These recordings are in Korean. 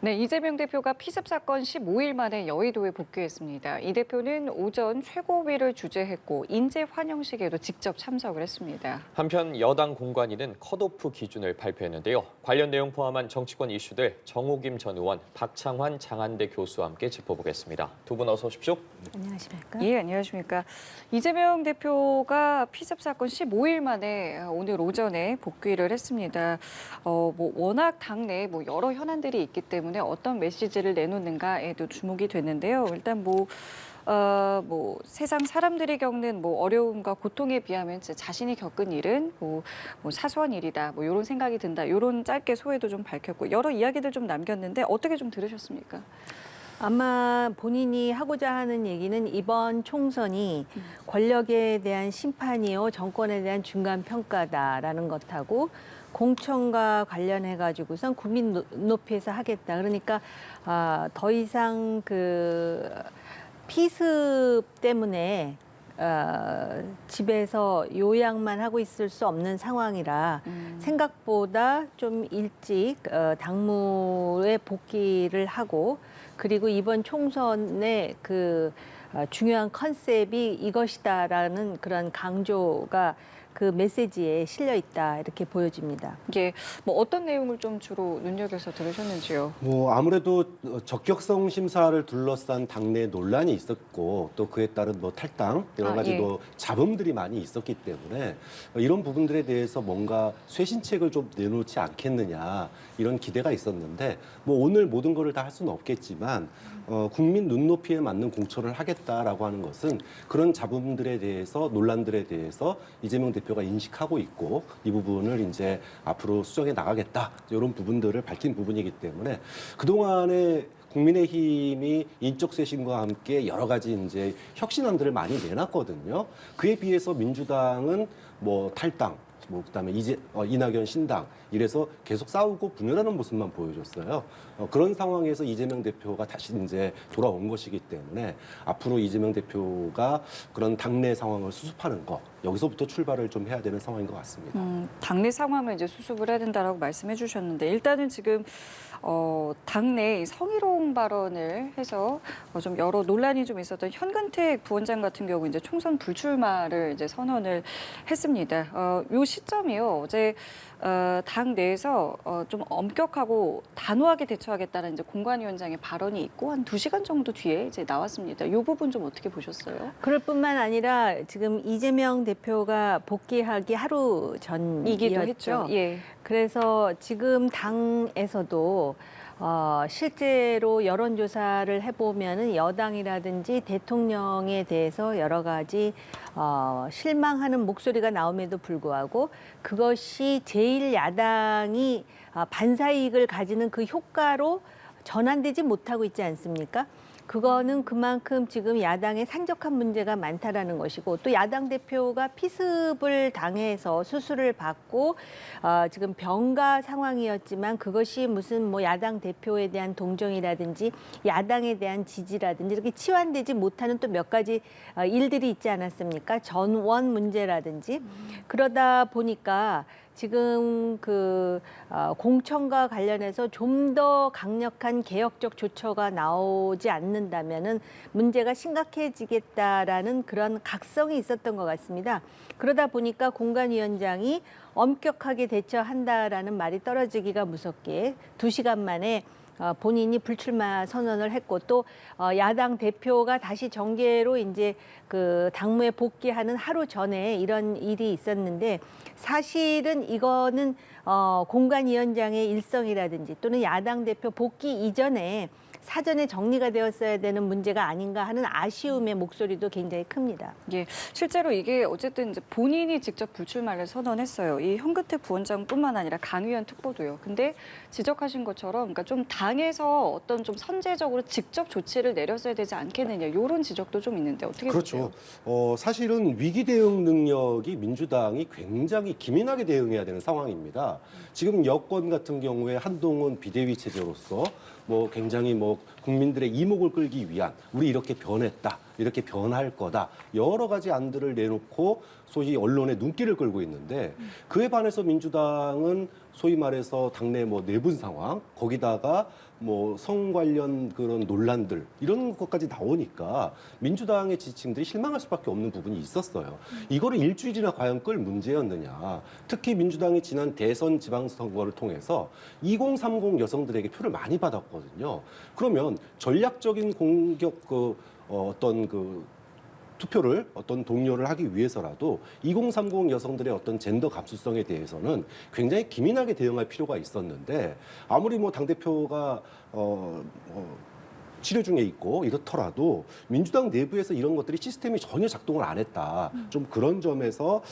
네, 이재명 대표가 피습 사건 15일 만에 여의도에 복귀했습니다. 이 대표는 오전 최고위를 주재했고 인재 환영식에도 직접 참석을 했습니다. 한편 여당 공관위는 컷오프 기준을 발표했는데요. 관련 내용 포함한 정치권 이슈들 정호김 전 의원, 박창환 장한대 교수와 함께 짚어보겠습니다. 두 분 어서 오십시오. 안녕하십니까? 예, 안녕하십니까. 이재명 대표가 피습 사건 15일 만에 오늘 오전에 복귀를 했습니다. 워낙 당내 여러 현안들이 있기 때문에 어떤 메시지를 내놓는가에도 주목이 됐는데요. 일단 세상 사람들이 겪는 어려움과 고통에 비하면 자신이 겪은 일은 사소한 일이다. 이런 생각이 든다. 이런 짧게 소회도 좀 밝혔고 여러 이야기들 좀 남겼는데 어떻게 좀 들으셨습니까? 아마 본인이 하고자 하는 얘기는 이번 총선이 권력에 대한 심판이요, 정권에 대한 중간 평가다라는 것하고 공천과 관련해가지고선 국민 눈높이에서 하겠다. 그러니까 더 이상 그 피습 때문에 집에서 요양만 하고 있을 수 없는 상황이라 생각보다 좀 일찍 당무에 복귀를 하고 그리고 이번 총선의 그 중요한 컨셉이 이것이다라는 그런 강조가 그 메시지에 실려 있다 이렇게 보여집니다. 이게 어떤 내용을 좀 주로 눈여겨서 들으셨는지요? 아무래도 적격성 심사를 둘러싼 당내 논란이 있었고 또 그에 따른 탈당 여러 가지 예. 잡음들이 많이 있었기 때문에 이런 부분들에 대해서 뭔가 쇄신책을 좀 내놓지 않겠느냐 이런 기대가 있었는데 오늘 모든 거를 다 할 수는 없겠지만 국민 눈높이에 맞는 공천을 하겠다라고 하는 것은 그런 잡음들에 대해서 논란들에 대해서 이재명 대표가 인식하고 있고 이 부분을 이제 앞으로 수정해 나가겠다 이런 부분들을 밝힌 부분이기 때문에 그동안에 국민의힘이 인적 쇄신과 함께 여러 가지 이제 혁신안들을 많이 내놨거든요. 그에 비해서 민주당은 탈당, 그다음에 이낙연 신당 이래서 계속 싸우고 분열하는 모습만 보여줬어요. 그런 상황에서 이재명 대표가 다시 이제 돌아온 것이기 때문에 앞으로 이재명 대표가 그런 당내 상황을 수습하는 거 여기서부터 출발을 좀 해야 되는 상황인 것 같습니다. 당내 상황을 이제 수습을 해야 된다라고 말씀해 주셨는데 일단은 지금 당내 성희롱 발언을 해서 좀 여러 논란이 좀 있었던 현근택 부원장 같은 경우 이제 총선 불출마를 이제 선언을 했습니다. 요 시점이요. 어제 당 내에서 좀 엄격하고 단호하게 대처하겠다는 이제 공관위원장의 발언이 있고 한 2시간 정도 뒤에 이제 나왔습니다. 이 부분 좀 어떻게 보셨어요? 그럴 뿐만 아니라 지금 이재명 대표가 복귀하기 하루 이기도 전이었죠. 했죠. 예. 그래서 지금 당에서도 실제로 여론조사를 해보면은 여당이라든지 대통령에 대해서 여러 가지 실망하는 목소리가 나옴에도 불구하고 그것이 제1야당이 반사이익을 가지는 그 효과로 전환되지 못하고 있지 않습니까? 그거는 그만큼 지금 야당에 산적한 문제가 많다라는 것이고 또 야당 대표가 피습을 당해서 수술을 받고 지금 병가 상황이었지만 그것이 무슨 야당 대표에 대한 동정이라든지 야당에 대한 지지라든지 이렇게 치환되지 못하는 또 몇 가지 일들이 있지 않았습니까? 전원 문제라든지 그러다 보니까 지금 그 공천과 관련해서 좀 더 강력한 개혁적 조처가 나오지 않는다면은 문제가 심각해지겠다라는 그런 각성이 있었던 것 같습니다. 그러다 보니까 공관위원장이 엄격하게 대처한다라는 말이 떨어지기가 무섭게 2시간 만에 본인이 불출마 선언을 했고 또 야당 대표가 다시 정계로 이제 그 당무에 복귀하는 하루 전에 이런 일이 있었는데 사실은 이거는 공관위원장의 일성이라든지 또는 야당 대표 복귀 이전에 사전에 정리가 되었어야 되는 문제가 아닌가 하는 아쉬움의 목소리도 굉장히 큽니다. 예, 실제로 이게 어쨌든 이제 본인이 직접 불출마를 선언했어요. 이 현근택 부원장뿐만 아니라 강 의원 특보도요. 근데 지적하신 것처럼 그러니까 좀 당에서 어떤 좀 선제적으로 직접 조치를 내렸어야 되지 않겠느냐 이런 지적도 좀 있는데 어떻게 그렇죠. 보세요? 사실은 위기 대응 능력이 민주당이 굉장히 기민하게 대응해야 되는 상황입니다. 지금 여권 같은 경우에 한동훈 비대위 체제로서 굉장히 국민들의 이목을 끌기 위한 우리 이렇게 변했다, 이렇게 변할 거다 여러 가지 안들을 내놓고 소위 언론의 눈길을 끌고 있는데 그에 반해서 민주당은 소위 말해서 당내 내분 상황 거기다가 뭐 성 관련 그런 논란들 이런 것까지 나오니까 민주당의 지지층들이 실망할 수밖에 없는 부분이 있었어요. 이거를 일주일이나 과연 끌 문제였느냐. 특히 민주당이 지난 대선 지방선거를 통해서 2030 여성들에게 표를 많이 받았거든요. 그러면 전략적인 공격 어떤 투표를 어떤 동료를 하기 위해서라도 2030 여성들의 어떤 젠더 감수성에 대해서는 굉장히 기민하게 대응할 필요가 있었는데 아무리 뭐 당대표가 치료 중에 있고 이렇더라도 민주당 내부에서 이런 것들이 시스템이 전혀 작동을 안 했다. 좀 그런 점에서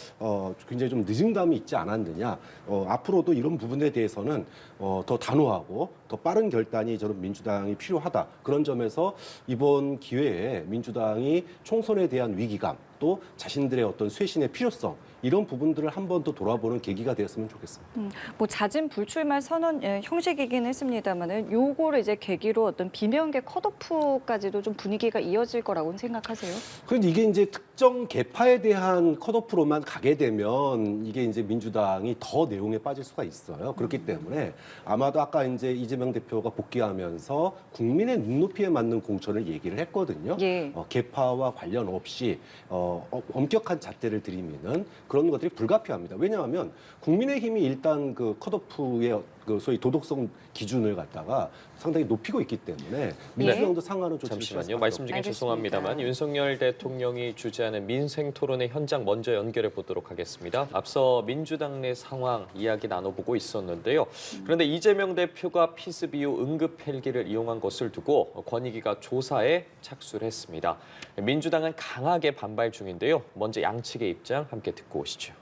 굉장히 좀 늦은 감이 있지 않았느냐. 앞으로도 이런 부분에 대해서는 더 단호하고 더 빠른 결단이 저는 민주당이 필요하다. 그런 점에서 이번 기회에 민주당이 총선에 대한 위기감 또 자신들의 어떤 쇄신의 필요성 이런 부분들을 한 번 더 돌아보는 계기가 되었으면 좋겠습니다. 뭐 잦은 불출마 선언 형식이긴 했습니다만은 요거를 이제 계기로 어떤 비명계 컷오프까지도 좀 분위기가 이어질 거라고는 생각하세요? 그런데 이게 이제 특정 계파에 대한 컷오프로만 가게 되면 이게 이제 민주당이 더 내용에 빠질 수가 있어요. 그렇기 때문에 아마도 아까 이제 이재명 대표가 복귀하면서 국민의 눈높이에 맞는 공천을 얘기를 했거든요. 예. 계파와 관련 없이 엄격한 잣대를 들이미는 그런 것들이 불가피합니다. 왜냐하면 국민의힘이 일단 그 컷오프의 그 소위 도덕성 기준을 갖다가 상당히 높이고 있기 때문에 민주당도 상하는 조치를 잠시만요. 말씀 중에 알겠습니다. 죄송합니다만 윤석열 대통령이 주재하는 민생 토론의 현장 먼저 연결해 보도록 하겠습니다. 앞서 민주당 내 상황 이야기 나눠보고 있었는데요. 그런데 이재명 대표가 피습 이후 응급 헬기를 이용한 것을 두고 권익위가 조사에 착수를 했습니다. 민주당은 강하게 반발 중인데요. 먼저 양측의 입장 함께 듣고 오시죠.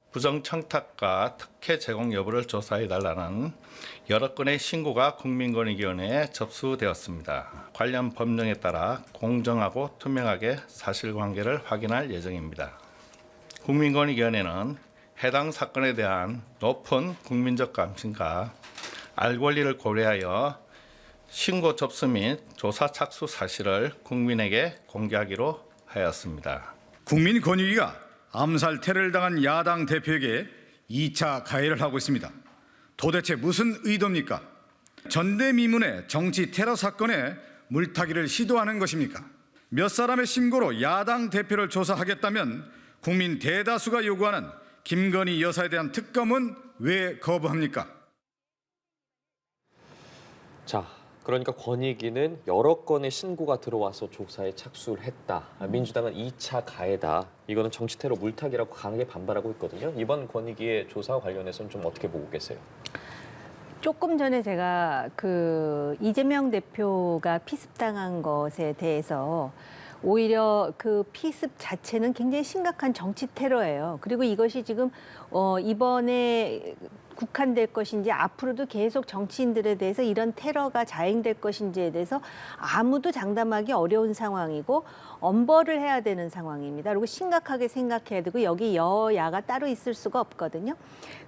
부정 청탁과 특혜 제공 여부를 조사해달라는 여러 건의 신고가 국민권익위원회에 접수되었습니다. 관련 법령에 따라 공정하고 투명하게 사실관계를 확인할 예정입니다. 국민권익위원회는 해당 사건에 대한 높은 국민적 관심과 알 권리를 고려하여 신고 접수 및 조사 착수 사실을 국민에게 공개하기로 하였습니다. 국민권익위가 암살 테러를 당한 야당 대표에게 2차 가해를 하고 있습니다. 도대체 무슨 의도입니까? 전대미문의 정치 테러 사건에 물타기를 시도하는 것입니까? 몇 사람의 신고로 야당 대표를 조사하겠다면 국민 대다수가 요구하는 김건희 여사에 대한 특검은 왜 거부합니까? 자, 그러니까 권익위는 여러 건의 신고가 들어와서 조사에 착수를 했다. 민주당은 2차 가해다. 이거는 정치 테러 물타기라고 강하게 반발하고 있거든요. 이번 권익위의 조사와 관련해서는 좀 어떻게 보고 계세요? 조금 전에 제가 그 이재명 대표가 피습당한 것에 대해서 오히려 그 피습 자체는 굉장히 심각한 정치 테러예요. 그리고 이것이 지금 이번에 국한될 것인지 앞으로도 계속 정치인들에 대해서 이런 테러가 자행될 것인지에 대해서 아무도 장담하기 어려운 상황이고 엄벌을 해야 되는 상황입니다. 그리고 심각하게 생각해야 되고 여기 여야가 따로 있을 수가 없거든요.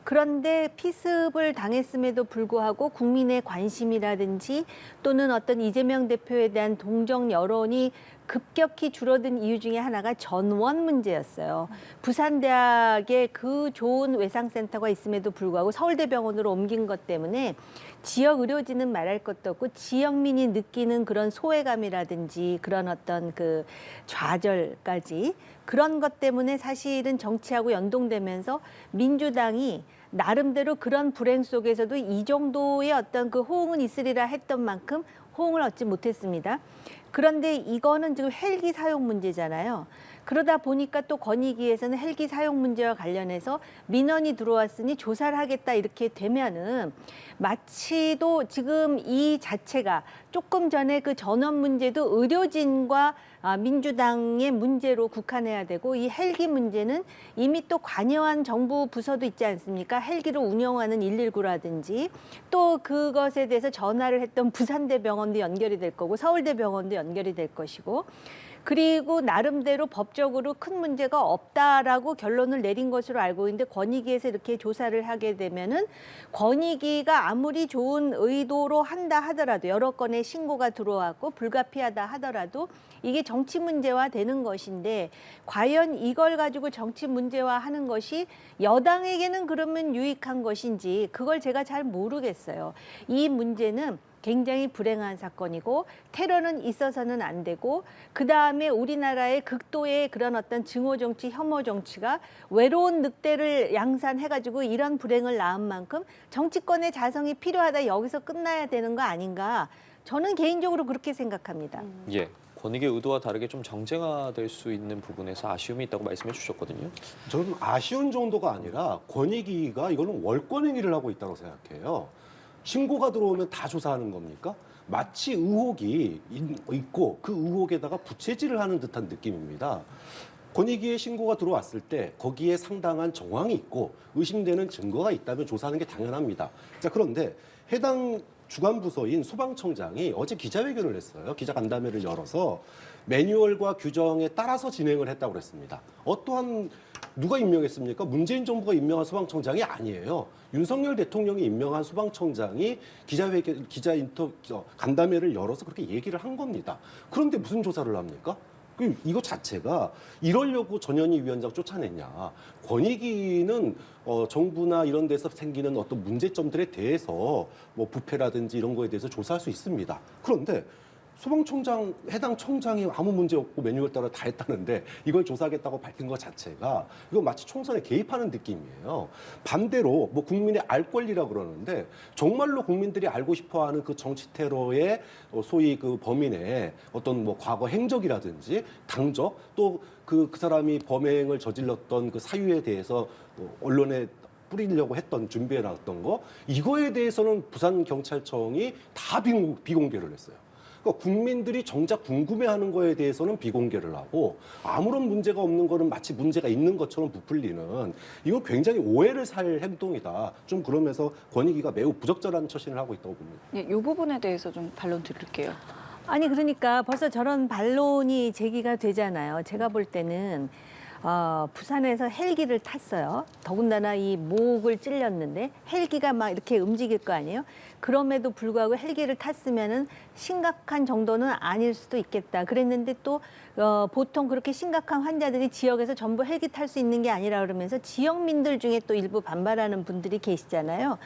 그런데 피습을 당했음에도 불구하고 국민의 관심이라든지 또는 어떤 이재명 대표에 대한 동정 여론이 급격히 줄어든 이유 중에 하나가 전원 문제였어요. 부산대학에 그 좋은 외상센터가 있음에도 불구하고 서울대병원으로 옮긴 것 때문에 지역 의료진은 말할 것도 없고 지역민이 느끼는 그런 소외감이라든지 그런 어떤 그 좌절까지 그런 것 때문에 사실은 정치하고 연동되면서 민주당이 나름대로 그런 불행 속에서도 이 정도의 어떤 그 호응은 있으리라 했던 만큼 호응을 얻지 못했습니다. 그런데 이거는 지금 헬기 사용 문제잖아요. 그러다 보니까 또 권익위에서는 헬기 사용 문제와 관련해서 민원이 들어왔으니 조사를 하겠다 이렇게 되면은 마치도 지금 이 자체가 조금 전에 그 전원 문제도 의료진과 민주당의 문제로 국한해야 되고 이 헬기 문제는 이미 또 관여한 정부 부서도 있지 않습니까? 헬기를 운영하는 119라든지 또 그것에 대해서 전화를 했던 부산대병원도 연결이 될 거고 서울대병원도 연결이 될 것이고 그리고 나름대로 법적으로 큰 문제가 없다라고 결론을 내린 것으로 알고 있는데 권익위에서 이렇게 조사를 하게 되면은 권익위가 아무리 좋은 의도로 한다 하더라도 여러 건의 신고가 들어왔고 불가피하다 하더라도 이게 정치 문제화 되는 것인데 과연 이걸 가지고 정치 문제화하는 것이 여당에게는 그러면 유익한 것인지 그걸 제가 잘 모르겠어요. 이 문제는 굉장히 불행한 사건이고 테러는 있어서는 안 되고 그다음에 우리나라의 극도의 그런 어떤 증오 정치, 혐오 정치가 외로운 늑대를 양산해가지고 이런 불행을 낳은 만큼 정치권의 자성이 필요하다 여기서 끝나야 되는 거 아닌가 저는 개인적으로 그렇게 생각합니다. 예. 권익의 의도와 다르게 좀 정쟁화될 수 있는 부분에서 아쉬움이 있다고 말씀해 주셨거든요. 저는 아쉬운 정도가 아니라 권익위가 이거는 월권행위를 하고 있다고 생각해요. 신고가 들어오면 다 조사하는 겁니까? 마치 의혹이 있고 그 의혹에다가 부채질을 하는 듯한 느낌입니다. 권익위에 신고가 들어왔을 때 거기에 상당한 정황이 있고 의심되는 증거가 있다면 조사하는 게 당연합니다. 자, 그런데 해당 주관부서인 소방청장이 어제 기자회견을 했어요. 기자간담회를 열어서 매뉴얼과 규정에 따라서 진행을 했다고 그랬습니다. 어떠한 누가 임명했습니까? 문재인 정부가 임명한 소방청장이 아니에요. 윤석열 대통령이 임명한 소방청장이 간담회를 열어서 그렇게 얘기를 한 겁니다. 그런데 무슨 조사를 합니까? 이거 자체가 이러려고 전현희 위원장 쫓아냈냐. 권익위는 정부나 이런 데서 생기는 어떤 문제점들에 대해서 뭐 부패라든지 이런 거에 대해서 조사할 수 있습니다. 그런데 소방청장, 해당 청장이 아무 문제 없고 매뉴얼 따라 다 했다는데 이걸 조사하겠다고 밝힌 것 자체가 이거 마치 총선에 개입하는 느낌이에요. 반대로 뭐 국민의 알 권리라 그러는데 정말로 국민들이 알고 싶어하는 그 정치 테러의 소위 그 범인의 어떤 뭐 과거 행적이라든지 당적 또 그 사람이 범행을 저질렀던 그 사유에 대해서 언론에 뿌리려고 했던 준비해놨던 거 이거에 대해서는 부산경찰청이 다 비공개를 했어요. 그러니까 국민들이 정작 궁금해하는 거에 대해서는 비공개를 하고 아무런 문제가 없는 거는 마치 문제가 있는 것처럼 부풀리는 이거 굉장히 오해를 살 행동이다. 좀 그러면서 권익위가 매우 부적절한 처신을 하고 있다고 봅니다. 예, 이 부분에 대해서 좀 반론 드릴게요. 아니 그러니까 벌써 저런 반론이 제기가 되잖아요. 제가 볼 때는 부산에서 헬기를 탔어요. 더군다나 이 목을 찔렸는데 헬기가 막 이렇게 움직일 거 아니에요. 그럼에도 불구하고 헬기를 탔으면은 심각한 정도는 아닐 수도 있겠다. 그랬는데 또 보통 그렇게 심각한 환자들이 지역에서 전부 헬기 탈 수 있는 게 아니라 그러면서 지역민들 중에 또 일부 반발하는 분들이 계시잖아요.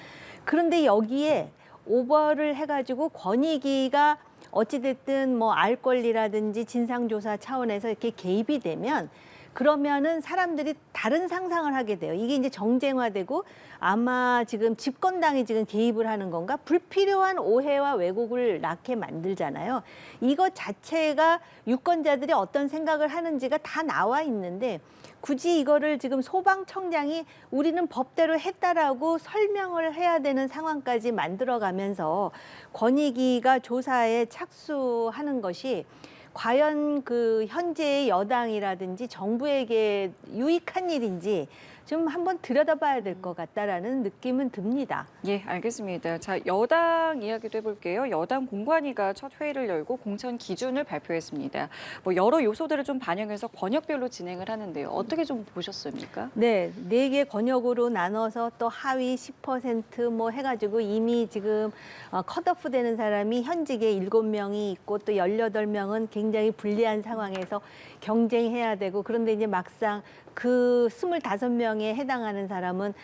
그런데 여기에 오버를 해가지고 권익위가 어찌됐든 뭐 알 권리라든지 진상조사 차원에서 이렇게 개입이 되면 그러면은 사람들이 다른 상상을 하게 돼요. 이게 이제 정쟁화되고 아마 지금 집권당이 지금 개입을 하는 건가? 불필요한 오해와 왜곡을 낳게 만들잖아요. 이것 자체가 유권자들이 어떤 생각을 하는지가 다 나와 있는데 굳이 이거를 지금 소방청장이 우리는 법대로 했다라고 설명을 해야 되는 상황까지 만들어가면서 권익위가 조사에 착수하는 것이 과연 그 현재의 여당이라든지 정부에게 유익한 일인지 좀 한번 들여다봐야 될 것 같다라는 느낌은 듭니다. 예, 알겠습니다. 자, 여당 이야기도 해볼게요. 여당 공관위가 첫 회의를 열고 공천 기준을 발표했습니다. 뭐 여러 요소들을 좀 반영해서 권역별로 진행을 하는데요. 어떻게 좀 보셨습니까? 네, 4개 권역으로 나눠서 또 하위 10% 해가지고 이미 지금 컷오프 되는 사람이 현직에 7명이 있고 또 18명은 굉장히 불리한 상황에서 경쟁해야 되고 그런데 이제 막상 그 25명에 해당하는 사람은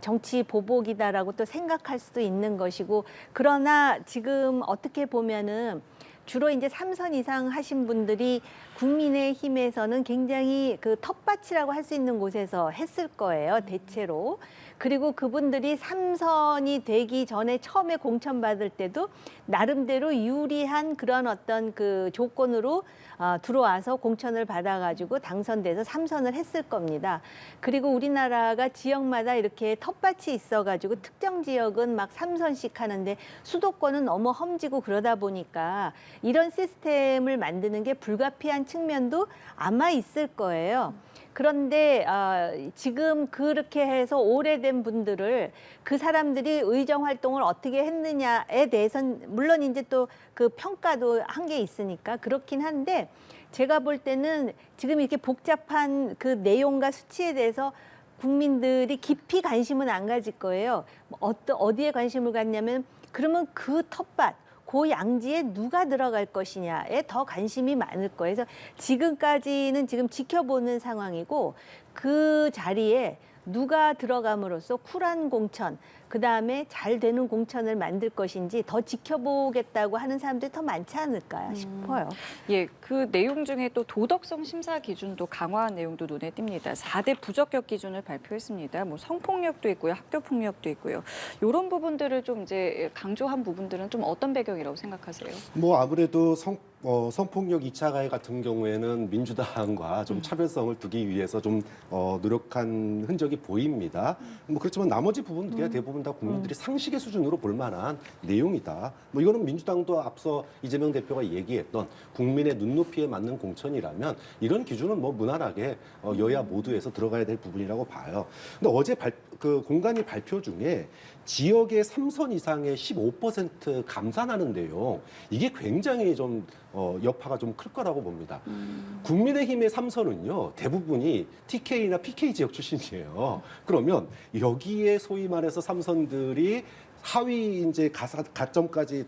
정치 보복이다라고 또 생각할 수도 있는 것이고 그러나 지금 어떻게 보면은 주로 이제 3선 이상 하신 분들이 국민의힘에서는 굉장히 그 텃밭이라고 할 수 있는 곳에서 했을 거예요, 대체로. 그리고 그분들이 3선이 되기 전에 처음에 공천받을 때도 나름대로 유리한 그런 어떤 그 조건으로 들어와서 공천을 받아가지고 당선돼서 3선을 했을 겁니다. 그리고 우리나라가 지역마다 이렇게 텃밭이 있어가지고 특정 지역은 막 3선씩 하는데 수도권은 너무 험지고 그러다 보니까 이런 시스템을 만드는 게 불가피한 측면도 아마 있을 거예요. 그런데 지금 그렇게 해서 오래된 분들을 그 사람들이 의정 활동을 어떻게 했느냐에 대해서는 물론 이제 또 그 평가도 한 게 있으니까 그렇긴 한데 제가 볼 때는 지금 이렇게 복잡한 그 내용과 수치에 대해서 국민들이 깊이 관심은 안 가질 거예요. 어디에 관심을 갖냐면 그러면 그 텃밭, 그 양지에 누가 들어갈 것이냐에 더 관심이 많을 거예요. 그래서 지금까지는 지금 지켜보는 상황이고 그 자리에 누가 들어감으로써 쿨한 공천, 그다음에 잘 되는 공천을 만들 것인지 더 지켜보겠다고 하는 사람들이 더 많지 않을까 싶어요. 예, 그 내용 중에 또 도덕성 심사 기준도 강화한 내용도 눈에 띕니다. 4대 부적격 기준을 발표했습니다. 뭐 성폭력도 있고요, 학교 폭력도 있고요. 이런 부분들을 좀 이제 강조한 부분들은 좀 어떤 배경이라고 생각하세요? 뭐 아무래도 성폭력 2차 가해 같은 경우에는 민주당과 좀 차별성을 두기 위해서 좀 노력한 흔적이 보입니다. 뭐 그렇지만 나머지 부분들이 대부분 다 국민들이 상식의 수준으로 볼 만한 내용이다. 뭐 이거는 민주당도 앞서 이재명 대표가 얘기했던 국민의 눈높이에 맞는 공천이라면 이런 기준은 뭐 무난하게 여야 모두에서 들어가야 될 부분이라고 봐요. 근데 어제 그 공간위 발표 중에 지역의 3선 이상의 15% 감산하는 내용, 이게 굉장히 좀 여파가 좀 클 거라고 봅니다. 국민의힘의 3선은요 대부분이 TK나 PK 지역 출신이에요. 그러면 여기에 소위 말해서 3선들이 하위 이제 감점까지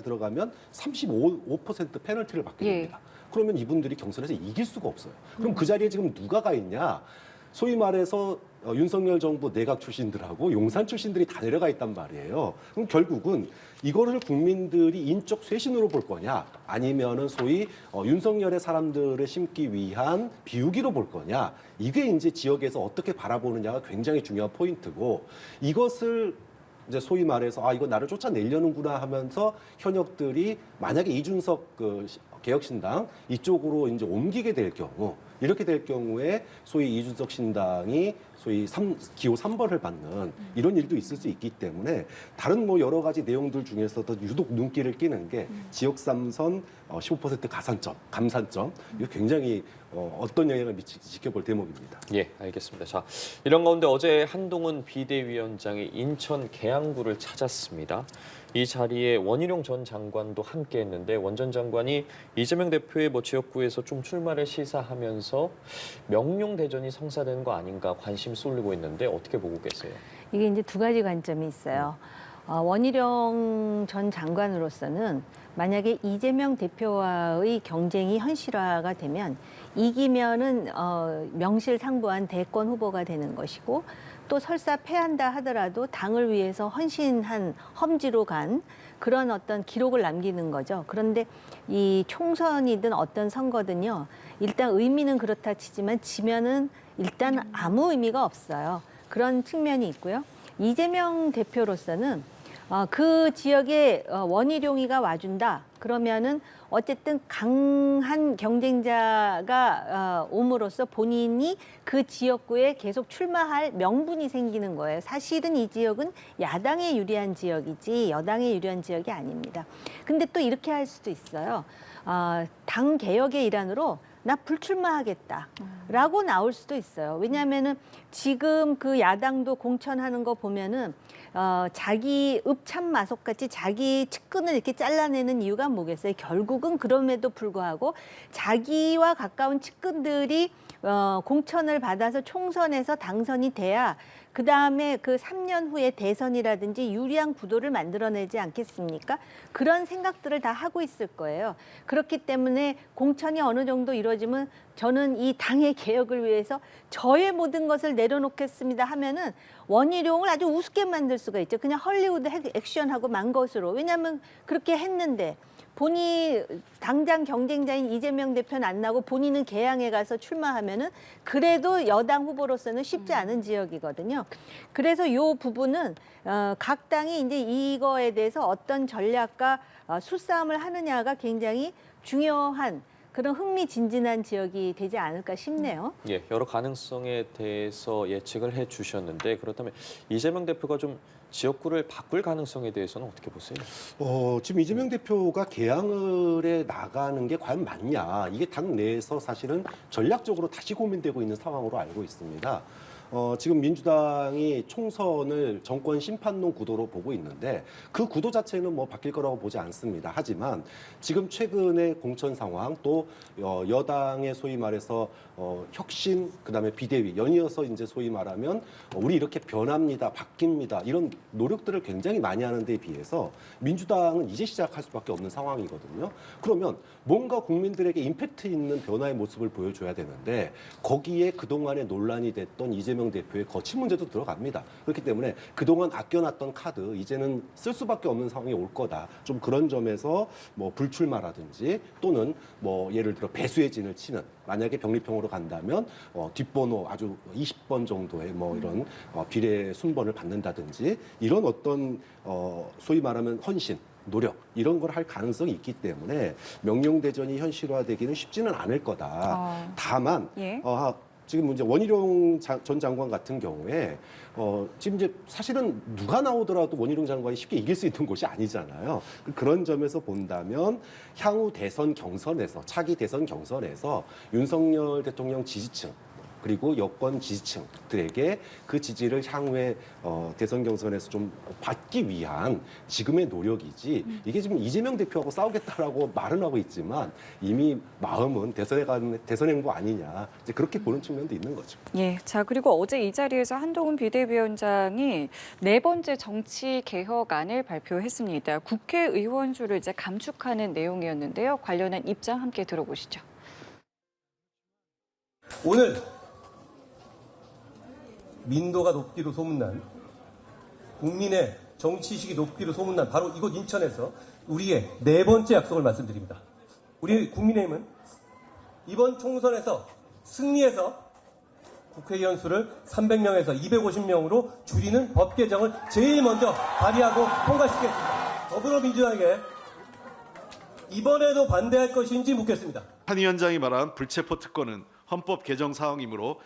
들어가면 35% 페널티를 받게 됩니다. 그러면 이분들이 경선에서 이길 수가 없어요. 그럼 그 자리에 지금 누가 가 있냐? 소위 말해서 윤석열 정부 내각 출신들하고 용산 출신들이 다 내려가 있단 말이에요. 그럼 결국은 이거를 국민들이 인적 쇄신으로 볼 거냐, 아니면은 소위 윤석열의 사람들을 심기 위한 비우기로 볼 거냐, 이게 이제 지역에서 어떻게 바라보느냐가 굉장히 중요한 포인트고, 이것을 이제 소위 말해서 이거 나를 쫓아내려는구나 하면서 현역들이 만약에 이준석 그 개혁신당 이쪽으로 이제 옮기게 될 경우, 이렇게 될 경우에 소위 이준석 신당이 소위 기호 3벌을 받는 이런 일도 있을 수 있기 때문에 다른 뭐 여러 가지 내용들 중에서도 유독 눈길을 끼는 게 지역 3선 15% 감산점, 이거 굉장히 어떤 영향을 미칠지 지켜볼 대목입니다. 예, 알겠습니다. 자, 이런 가운데 어제 한동훈 비대위원장이 인천 계양구를 찾았습니다. 이 자리에 원희룡 전 장관도 함께했는데 원 전 장관이 이재명 대표의 뭐 지역구에서 좀 출마를 시사하면서 명룡 대전이 성사되는 거 아닌가 관심 쏠리고 있는데 어떻게 보고 계세요? 이게 이제 두 가지 관점이 있어요. 원희룡 전 장관으로서는 만약에 이재명 대표와의 경쟁이 현실화가 되면 이기면은 명실상부한 대권 후보가 되는 것이고, 또 설사 패한다 하더라도 당을 위해서 헌신한 험지로 간 그런 어떤 기록을 남기는 거죠. 그런데 이 총선이든 어떤 선거든요, 일단 의미는 그렇다 치지만 지면은 일단 아무 의미가 없어요. 그런 측면이 있고요. 이재명 대표로서는 그 지역에 원희룡이가 와준다 그러면은 어쨌든 강한 경쟁자가 옴으로써 본인이 그 지역구에 계속 출마할 명분이 생기는 거예요. 사실은 이 지역은 야당에 유리한 지역이지 여당에 유리한 지역이 아닙니다. 근데 또 이렇게 할 수도 있어요. 당 개혁의 일환으로 나 불출마하겠다라고 나올 수도 있어요. 왜냐하면은 지금 그 야당도 공천하는 거 보면은 자기 읍참마속같이 자기 측근을 이렇게 잘라내는 이유가 뭐겠어요? 결국은 그럼에도 불구하고 자기와 가까운 측근들이 공천을 받아서 총선에서 당선이 돼야 그 다음에 그 3년 후에 대선이라든지 유리한 구도를 만들어내지 않겠습니까? 그런 생각들을 다 하고 있을 거예요. 그렇기 때문에 공천이 어느 정도 이루어지면 저는 이 당의 개혁을 위해서 저의 모든 것을 내려놓겠습니다 하면은 원희룡을 아주 우습게 만들 수가 있죠. 그냥 헐리우드 액션하고 만 것으로. 왜냐하면 그렇게 했는데 본인이 당장 경쟁자인 이재명 대표는 안 나고 본인은 개항에 가서 출마하면은 그래도 여당 후보로서는 쉽지 않은 지역이거든요. 그래서 이 부분은 각 당이 이제 이거에 대해서 어떤 전략과 수싸움을 하느냐가 굉장히 중요한 그런 흥미진진한 지역이 되지 않을까 싶네요. 예, 여러 가능성에 대해서 예측을 해주셨는데 그렇다면 이재명 대표가 좀 지역구를 바꿀 가능성에 대해서는 어떻게 보세요? 지금 이재명 대표가 개항을에 나가는 게 과연 맞냐, 이게 당 내에서 사실은 전략적으로 다시 고민되고 있는 상황으로 알고 있습니다. 지금 민주당이 총선을 정권 심판론 구도로 보고 있는데 그 구도 자체는 뭐 바뀔 거라고 보지 않습니다. 하지만 지금 최근의 공천 상황 또 여당의 소위 말해서 혁신 그다음에 비대위 연이어서 이제 소위 말하면 우리 이렇게 변합니다, 바뀝니다 이런 노력들을 굉장히 많이 하는 데 비해서 민주당은 이제 시작할 수밖에 없는 상황이거든요. 그러면 뭔가 국민들에게 임팩트 있는 변화의 모습을 보여줘야 되는데 거기에 그동안에 논란이 됐던 이재명 대표의 거취 문제도 들어갑니다. 그렇기 때문에 그동안 아껴놨던 카드 이제는 쓸 수밖에 없는 상황이 올 거다. 좀 그런 점에서 뭐 불출마라든지 또는 뭐 예를 들어 배수의 진을 치는 만약에 병립형으로 간다면 뒷번호 아주 20번 정도의 뭐 이런 비례 순번을 받는다든지 이런 어떤 소위 말하면 헌신 노력 이런 걸 할 가능성이 있기 때문에 명령대전이 현실화되기는 쉽지는 않을 거다. 다만 예. 지금 이제 원희룡 전 장관 같은 경우에 지금 이제 사실은 누가 나오더라도 원희룡 장관이 쉽게 이길 수 있는 곳이 아니잖아요. 그런 점에서 본다면 향후 대선 경선에서 차기 대선 경선에서 윤석열 대통령 지지층 그리고 여권 지지층들에게 그 지지를 향후에 대선 경선에서 좀 받기 위한 지금의 노력이지 이게 지금 이재명 대표하고 싸우겠다라고 말은 하고 있지만 이미 마음은 대선에 가는 대선 행보 아니냐 이제 그렇게 보는 측면도 있는 거죠. 예. 자, 그리고 어제 이 자리에서 한동훈 비대위원장이 4번째 정치 개혁안을 발표했습니다. 국회의원 수를 이제 감축하는 내용이었는데요. 관련한 입장 함께 들어보시죠. 오늘 민도가 높기로 소문난 국민의 정치의식이 높기로 소문난 바로 이곳 인천에서 우리의 4번째 약속을 말씀드립니다. 우리 국민의힘은 이번 총선에서 승리해서 국회의원 수를 300명에서 250명으로 줄이는 법 개정을 제일 먼저 발의하고 통과시키겠습니다. 더불어민주당에게 이번에도 반대할 것인지 묻겠습니다. 한 위원장이 말한 불체포 특권은 헌법 개정 사항이므로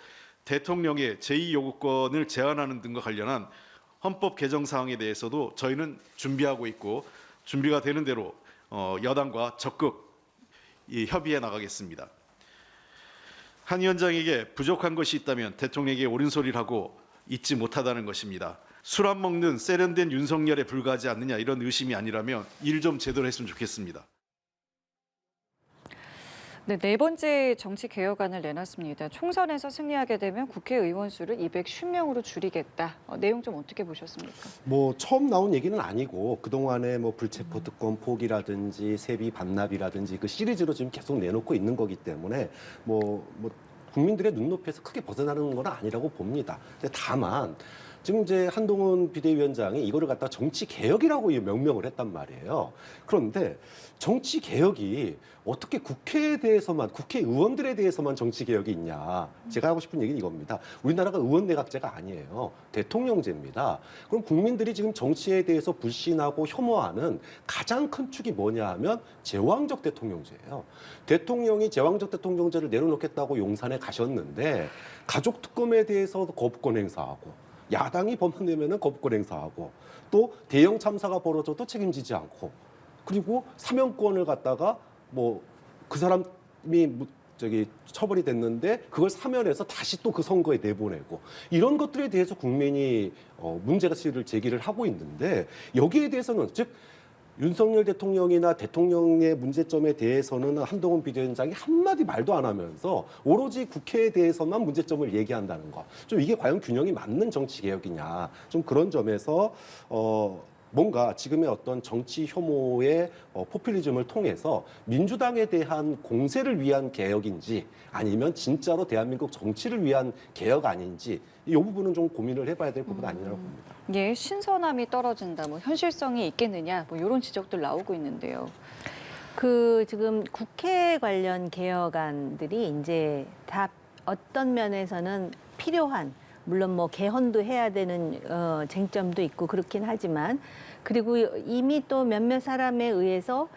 대통령의 제2요구권을 제한하는 등과 관련한 헌법 개정 사항에 대해서도 저희는 준비하고 있고 준비가 되는 대로 여당과 적극 협의해 나가겠습니다. 한 위원장에게 부족한 것이 있다면 대통령에게 옳은 소리를 하고 잊지 못하다는 것입니다. 술 안 먹는 세련된 윤석열에 불과하지 않느냐 이런 의심이 아니라면 일 좀 제대로 했으면 좋겠습니다. 네, 4번째 정치 개혁안을 내놨습니다. 총선에서 승리하게 되면 국회의원 수를 250명으로 줄이겠다. 내용 좀 어떻게 보셨습니까? 뭐 처음 나온 얘기는 아니고 그동안에 뭐 불체포 특권 포기라든지 세비 반납이라든지 그 시리즈로 지금 계속 내놓고 있는 거기 때문에 뭐 국민들의 눈높이에서 크게 벗어나는 건 아니라고 봅니다. 근데 다만 지금 이제 한동훈 비대위원장이 이거를 갖다 정치 개혁이라고 명명을 했단 말이에요. 그런데 정치 개혁이 어떻게 국회에 대해서만 국회의원들에 대해서만 정치 개혁이 있냐? 제가 하고 싶은 얘기는 이겁니다. 우리나라가 의원 내각제가 아니에요. 대통령제입니다. 그럼 국민들이 지금 정치에 대해서 불신하고 혐오하는 가장 큰 축이 뭐냐 하면 제왕적 대통령제예요. 대통령이 제왕적 대통령제를 내려놓겠다고 용산에 가셨는데 가족 특검에 대해서도 거부권 행사하고 야당이 법안 내면은 거부권 행사하고 또 대형 참사가 벌어져도 책임지지 않고 그리고 사면권을 갖다가 뭐 그 사람이 처벌이 됐는데 그걸 사면해서 다시 또 그 선거에 내보내고 이런 것들에 대해서 국민이 문제가를 제기를 하고 있는데 여기에 대해서는 즉 윤석열 대통령이나 대통령의 문제점에 대해서는 한동훈 비대위원장이 한마디 말도 안 하면서 오로지 국회에 대해서만 문제점을 얘기한다는 거. 좀 이게 과연 균형이 맞는 정치 개혁이냐. 좀 그런 점에서 뭔가 지금의 어떤 정치 혐오의 포퓰리즘을 통해서 민주당에 대한 공세를 위한 개혁인지 아니면 진짜로 대한민국 정치를 위한 개혁 아닌지 이 부분은 좀 고민을 해봐야 될 부분 아니라고 봅니다. 예, 신선함이 떨어진다, 뭐 현실성이 있겠느냐, 뭐 이런 지적들 나오고 있는데요. 그 지금 국회 관련 개혁안들이 이제 다 어떤 면에서는 필요한 물론 뭐 개헌도 해야 되는 쟁점도 있고 그렇긴 하지만 그리고 이미 또 몇몇 사람에 의해서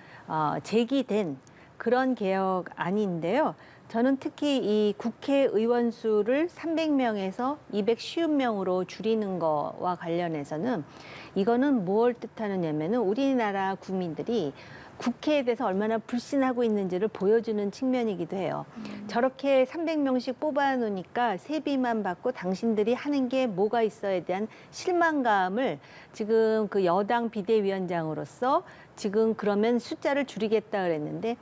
제기된 그런 개혁안인데요. 저는 특히 이 국회의원 수를 300명에서 250명으로 줄이는 거와 관련해서는 이거는 뭘 뜻하느냐면은 우리나라 국민들이 국회에 대해서 얼마나 불신하고 있는지를 보여주는 측면이기도 해요. 저렇게 300명씩 뽑아놓으니까 세비만 받고 당신들이 하는 게 뭐가 있어에 대한 실망감을 지금 그 여당 비대위원장으로서 지금 그러면 숫자를 줄이겠다 그랬는데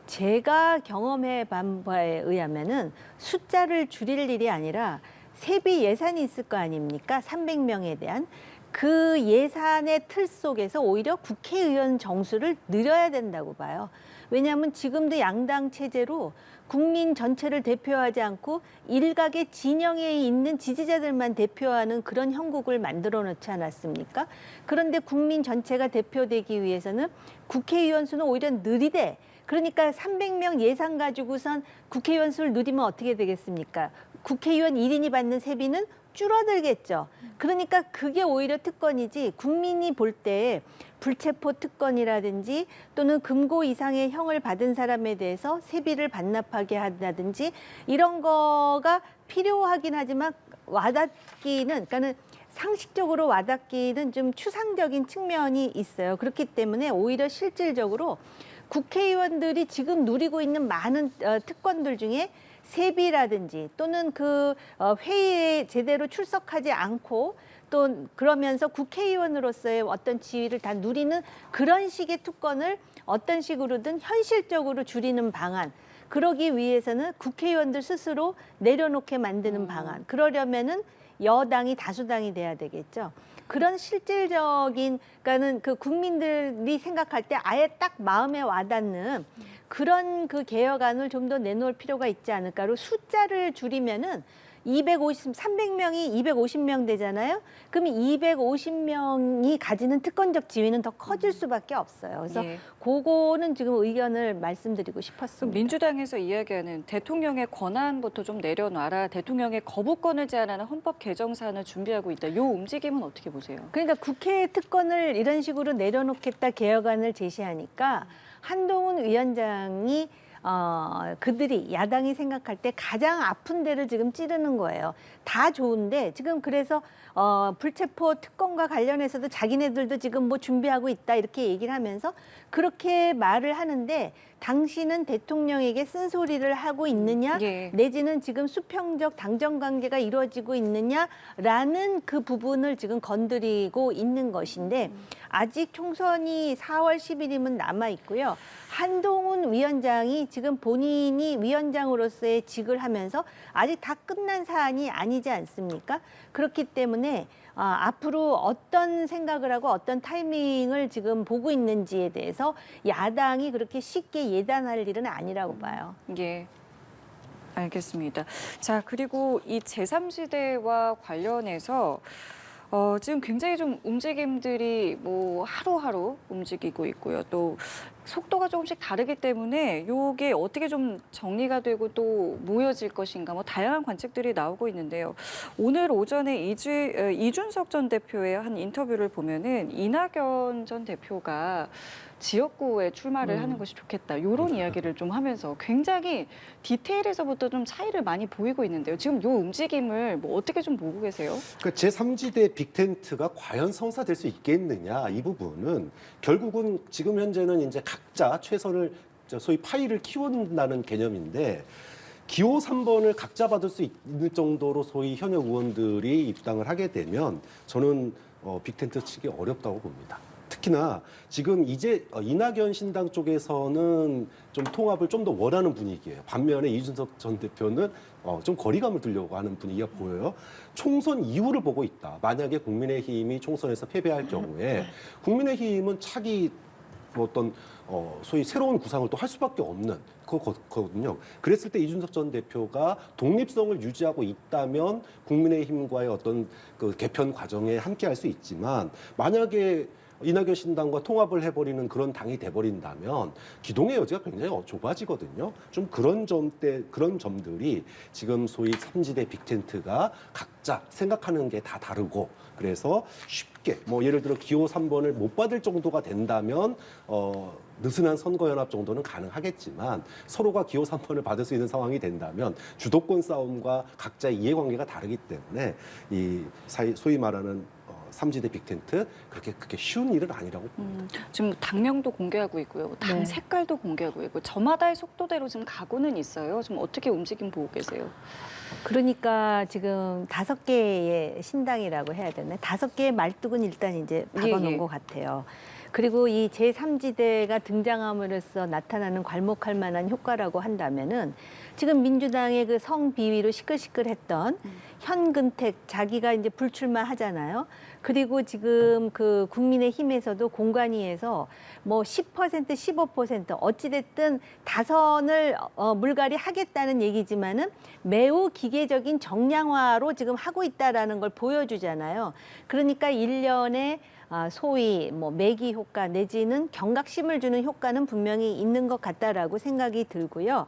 제가 경험해 본 바에 의하면은 숫자를 줄일 일이 아니라 세비 예산이 있을 거 아닙니까? 300명에 대한 그 예산의 틀 속에서 오히려 국회의원 정수를 늘려야 된다고 봐요. 왜냐하면 지금도 양당 체제로 국민 전체를 대표하지 않고 일각의 진영에 있는 지지자들만 대표하는 그런 형국을 만들어 놓지 않았습니까? 그런데 국민 전체가 대표되기 위해서는 국회의원 수는 오히려 느리되 그러니까 300명 예산 가지고선 국회의원 수를 늘리면 어떻게 되겠습니까? 국회의원 1인이 받는 세비는 줄어들겠죠. 그러니까 그게 오히려 특권이지 국민이 볼 때 불체포 특권이라든지 또는 금고 이상의 형을 받은 사람에 대해서 세비를 반납하게 한다든지 이런 거가 필요하긴 하지만 와닿기는 그러니까는 상식적으로 와닿기는 좀 추상적인 측면이 있어요. 그렇기 때문에 오히려 실질적으로 국회의원들이 지금 누리고 있는 많은 특권들 중에 세비라든지 또는 그 회의에 제대로 출석하지 않고 또 그러면서 국회의원으로서의 어떤 지위를 다 누리는 그런 식의 특권을 어떤 식으로든 현실적으로 줄이는 방안. 그러기 위해서는 국회의원들 스스로 내려놓게 만드는 방안. 그러려면은 여당이 다수당이 돼야 되겠죠. 그런 실질적인, 그러니까는 그 국민들이 생각할 때 아예 딱 마음에 와닿는 그런 그 개혁안을 좀 더 내놓을 필요가 있지 않을까로 숫자를 줄이면은 300명이 250명 되잖아요. 그러면 250명이 가지는 특권적 지위는 더 커질 수밖에 없어요. 그래서 예. 그거는 지금 의견을 말씀드리고 그럼 싶었습니다. 민주당에서 이야기하는 대통령의 권한부터 좀 내려놔라. 대통령의 거부권을 제한하는 헌법 개정사안을 준비하고 있다. 이 움직임은 어떻게 보세요? 그러니까 국회 특권을 이런 식으로 내려놓겠다 개혁안을 제시하니까 한동훈 위원장이 그들이 야당이 생각할 때 가장 아픈 데를 지금 찌르는 거예요. 다 좋은데 지금 그래서 불체포 특권과 관련해서도 자기네들도 지금 뭐 준비하고 있다 이렇게 얘기를 하면서 그렇게 말을 하는데 당신은 대통령에게 쓴소리를 하고 있느냐 예. 내지는 지금 수평적 당정 관계가 이루어지고 있느냐라는 그 부분을 지금 건드리고 있는 것인데 아직 총선이 4월 10일이면 남아 있고요. 한동훈 위원장이 지금 본인이 위원장으로서의 직을 하면서 아직 다 끝난 사안이 아니지 않습니까? 그렇기 때문에 앞으로 어떤 생각을 하고 어떤 타이밍을 지금 보고 있는지에 대해서 야당이 그렇게 쉽게 예단할 일은 아니라고 봐요. 예. 알겠습니다. 자, 그리고 이 제3지대와 관련해서 지금 굉장히 좀 움직임들이 뭐 하루하루 움직이고 있고요. 또 속도가 조금씩 다르기 때문에 이게 어떻게 좀 정리가 되고 또 모여질 것인가 뭐 다양한 관측들이 나오고 있는데요. 오늘 오전에 이준석 전 대표의 한 인터뷰를 보면은 이낙연 전 대표가 지역구에 출마를 하는 것이 좋겠다. 이런 이야기를 좀 하면서 굉장히 디테일에서부터 좀 차이를 많이 보이고 있는데요. 지금 이 움직임을 뭐 어떻게 좀 보고 계세요? 그러니까 제3지대 빅텐트가 과연 성사될 수 있겠느냐 이 부분은 결국은 지금 현재는 이제 각자 최선을 소위 파이를 키운다는 개념인데 기호 3번을 각자 받을 수 있는 정도로 소위 현역 의원들이 입당을 하게 되면 저는 빅텐트 치기 어렵다고 봅니다. 특히나 지금 이제 이낙연 신당 쪽에서는 좀 통합을 좀 더 원하는 분위기예요. 반면에 이준석 전 대표는 좀 거리감을 두려고 하는 분위기가 보여요. 총선 이후를 보고 있다. 만약에 국민의힘이 총선에서 패배할 경우에 국민의힘은 차기 어떤 소위 새로운 구상을 또 할 수밖에 없는 거거든요. 그랬을 때 이준석 전 대표가 독립성을 유지하고 있다면 국민의힘과의 어떤 그 개편 과정에 함께할 수 있지만 만약에 이낙연 신당과 통합을 해버리는 그런 당이 돼버린다면 기동의 여지가 굉장히 좁아지거든요. 좀 그런 점들이 지금 소위 3지대 빅텐트가 각자 생각하는 게 다 다르고 그래서 쉽게 뭐 예를 들어 기호 3번을 못 받을 정도가 된다면 느슨한 선거연합 정도는 가능하겠지만 서로가 기호 3번을 받을 수 있는 상황이 된다면 주도권 싸움과 각자의 이해관계가 다르기 때문에 이 소위 말하는 삼지대 빅텐트 그렇게 쉬운 일은 아니라고 봅니다. 지금 당명도 공개하고 있고요. 당 네. 색깔도 공개하고 있고 저마다의 속도대로 지금 가고는 있어요. 좀 어떻게 움직임 보고 계세요? 그러니까 지금 5개의 신당이라고 해야 되나? 5개의 말뚝은 일단 이제 박아놓은 예. 것 같아요. 그리고 이 제3지대가 등장함으로써 나타나는 괄목할 만한 효과라고 한다면은 지금 민주당의 그 성비위로 시끌시끌했던 현근택 자기가 이제 불출마 하잖아요. 그리고 지금 그 국민의힘에서도 공관위에서 뭐 10%, 15% 어찌됐든 다선을 물갈이 하겠다는 얘기지만은 매우 기계적인 정량화로 지금 하고 있다라는 걸 보여주잖아요. 그러니까 1년에 소위 뭐 매기 효과 내지는 경각심을 주는 효과는 분명히 있는 것 같다라고 생각이 들고요.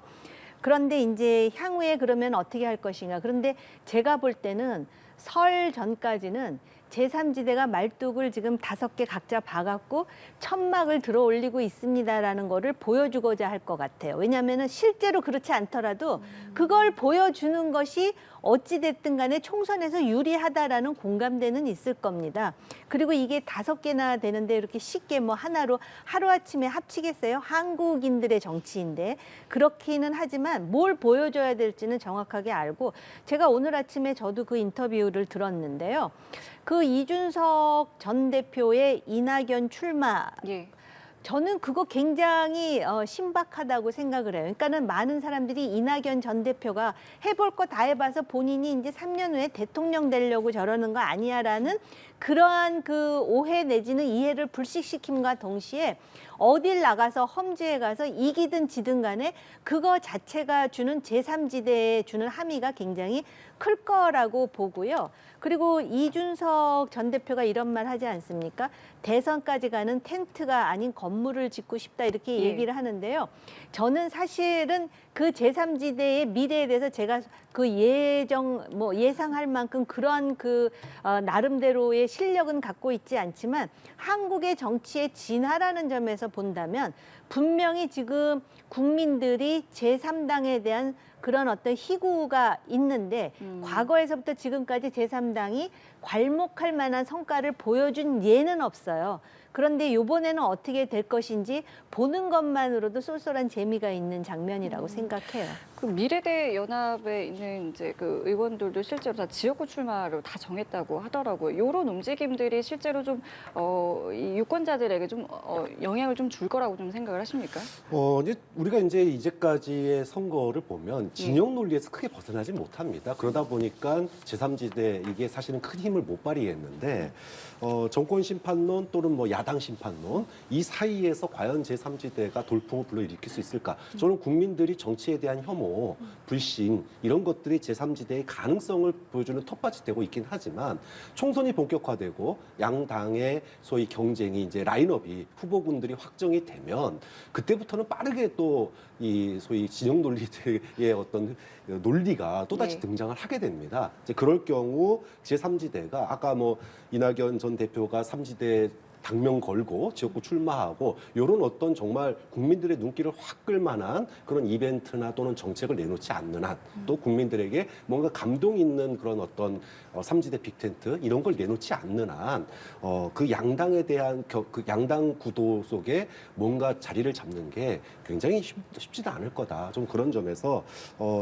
그런데 이제 향후에 그러면 어떻게 할 것인가. 그런데 제가 볼 때는 설 전까지는 제3지대가 말뚝을 지금 5개 각자 박았고 천막을 들어 올리고 있습니다라는 거를 보여주고자 할 것 같아요. 왜냐하면 실제로 그렇지 않더라도 그걸 보여주는 것이 어찌됐든 간에 총선에서 유리하다라는 공감대는 있을 겁니다. 그리고 이게 5개나 되는데 이렇게 쉽게 뭐 하나로 하루아침에 합치겠어요? 한국인들의 정치인데. 그렇기는 하지만 뭘 보여줘야 될지는 정확하게 알고 제가 오늘 아침에 저도 그 인터뷰를 들었는데요. 그 이준석 전 대표의 이낙연 출마 예. 저는 그거 굉장히 신박하다고 생각을 해요. 그러니까는 많은 사람들이 이낙연 전 대표가 해볼 거 다 해봐서 본인이 이제 3년 후에 대통령 되려고 저러는 거 아니야라는 그러한 그 오해 내지는 이해를 불식시킴과 동시에 어딜 나가서 험지에 가서 이기든 지든 간에 그거 자체가 주는 제3지대에 주는 함의가 굉장히 클 거라고 보고요. 그리고 이준석 전 대표가 이런 말 하지 않습니까? 대선까지 가는 텐트가 아닌 건물을 짓고 싶다 이렇게 예. 얘기를 하는데요. 저는 사실은 그 제3지대의 미래에 대해서 제가 그 예상할 만큼 그러한 그 나름대로의 실력은 갖고 있지 않지만 한국의 정치의 진화라는 점에서 본다면 분명히 지금 국민들이 제3당에 대한 그런 어떤 희구가 있는데 과거에서부터 지금까지 제3당이 괄목할 만한 성과를 보여준 예는 없어요. 그런데 이번에는 어떻게 될 것인지 보는 것만으로도 쏠쏠한 재미가 있는 장면이라고 생각해요. 그 미래대 연합에 있는 이제 그 의원들도 실제로 다 지역구 출마로 다 정했다고 하더라고요. 이런 움직임들이 실제로 좀 이 유권자들에게 좀 영향을 좀 줄 거라고 좀 생각을 하십니까? 이제 우리가 이제까지의 선거를 보면 진영 논리에서 크게 벗어나지 못합니다. 그러다 보니까 제3지대 이게 사실은 큰 힘을 못 발휘했는데 정권 심판론 또는 뭐 야당 심판론 이 사이에서 과연 제3지대가 돌풍을 불러일으킬 수 있을까? 저는 국민들이 정치에 대한 혐오, 불신 이런 것들이 제3지대의 가능성을 보여주는 텃밭이 되고 있긴 하지만 총선이 본격화되고 양당의 소위 경쟁이 이제 라인업이 후보군들이 확정이 되면 그때부터는 빠르게 또 이 소위 진영 논리들의 어떤 논리가 또다시 네. 등장을 하게 됩니다. 이제 그럴 경우 제3지대가 아까 뭐 이낙연 전 대표가 3지대 당명 걸고 지역구 출마하고 이런 어떤 정말 국민들의 눈길을 확 끌만한 그런 이벤트나 또는 정책을 내놓지 않는 한 또 국민들에게 뭔가 감동 있는 그런 어떤 3지대 빅텐트 이런 걸 내놓지 않는 한 그 양당에 대한 그 양당 구도 속에 뭔가 자리를 잡는 게 굉장히 쉽지도 않을 거다. 좀 그런 점에서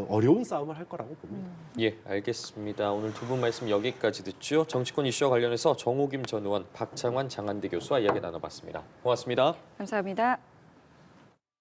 어려운 싸움을 할 거라고 봅니다. 예, 알겠습니다. 오늘 두 분 말씀 여기까지 듣죠. 정치권 이슈와 관련해서 정호김 전 의원, 박창환 장한대 교수와 이야기 나눠봤습니다. 고맙습니다. 감사합니다.